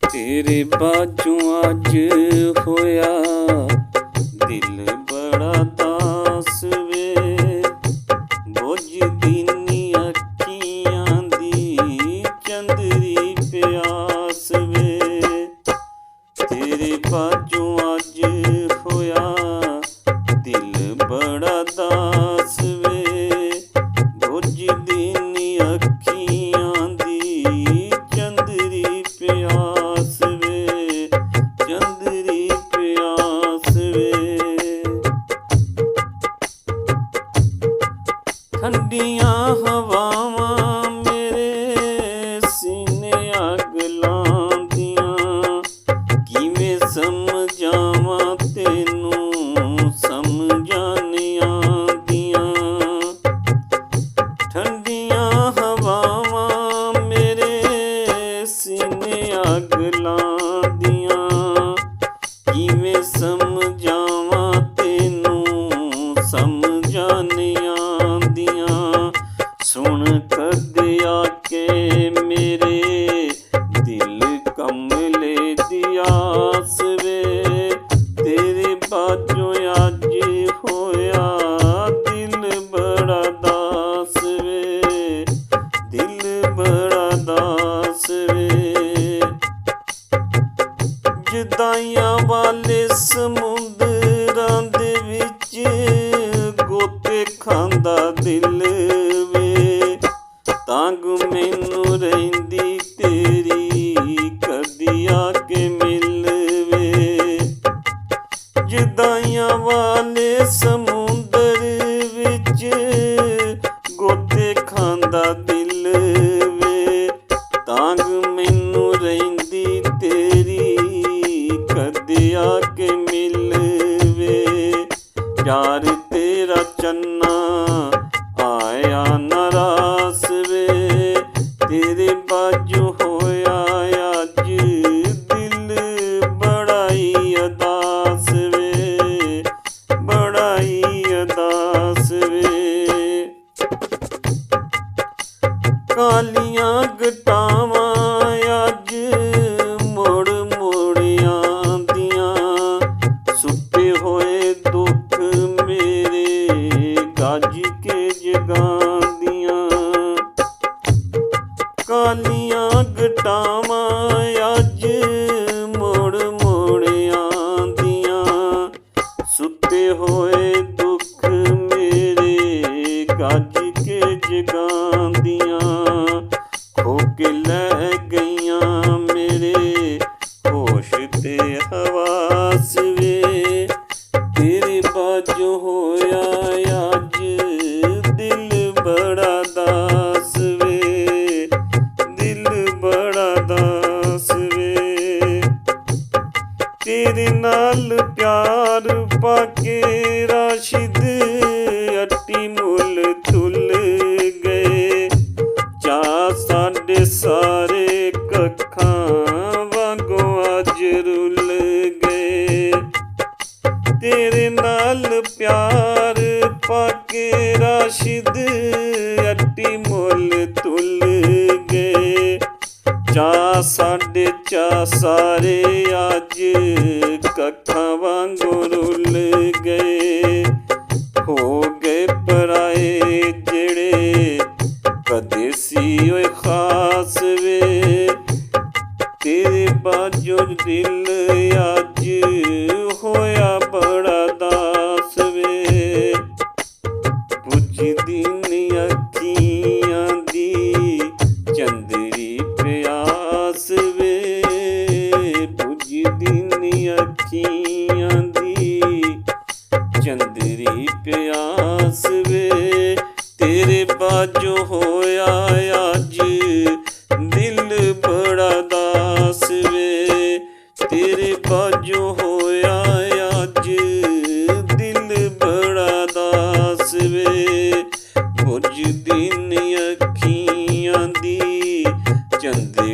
तेरे बाजों अज होया दिल बड़ा दास वे, बुझदी नी अखियां दी चंदरी प्यास वे। तेरे बाजों अज होया दिल बड़ा दास वे, बुझदी नी अखियां दी चंदरी प्यास वे, चंदरी प्यास वे। ठंडियां हवावां मेरे सीने अग लांदियां, किवें समझावां तैनूं समझां नहीं आंदियां। ठंडियां हवावां मेरे सीने अग लांदियां, किवें समझावां तैनूं समझां नहीं आंदियां। सुन कदे आके मेरे दिल कमले दी आस वे, तेरे बाजों अज होया दिल बड़ा दास वे, दिल बड़ा दास वे। जुदाइयां वाले समुंदरां दे विच गोते खांदा दिल वे, तांग मैनू रहिंदी तेरी कदी आके मिल वे। जुदाइयां वाले समुंदर विच गोते खांदा दिल वे, तांग मैनू रहिंदी तेरी कदी आके मिल वे। प्यार तेरा चन्ना आया नारास वे, तेरे बाजों होया अज दिल बड़ा ही अदास वे, बड़ा ही अदास वे। कालियां गटावां अज मुड़ मुड़ आंदियां, सुते होए दुख मेरे गज के जगांदियां। कालियां गटावां अज मुड़ मुड़ आंदियां, सुते होए दुख मेरे गज के जगांदियां। खो के लै गईयां मेरे होश ते हवास वे, तेरे बाजों होया अज दिल बड़ा दास वे, दिल बड़ा दास वे। तेरे नाल प्यार पाके राशिद अट्टी मुल तुल गए, चा साडे सारे कखां वांगों अज रुल गए। तेरे नाल प्यार पाके राशिद अट्टी मुल तुल गए, चा साडे चा सारे अज कखां वांगों रुल गए। हो गए पराए जेड़े कदे सी ओए खास वे, तेरे बाजों दिल अज होया बड़ा दास वे। बुझदी नी अखियां दी चंदरी प्यास वे, बुझदी नी अखियां दी चंदरी प्यास वे। तेरे बाजों होया अज दिल बड़ा दास वे, तेरे बाजों होया अज दिल बड़ा दास वे। बुझदी नी अखियां दी चंदरी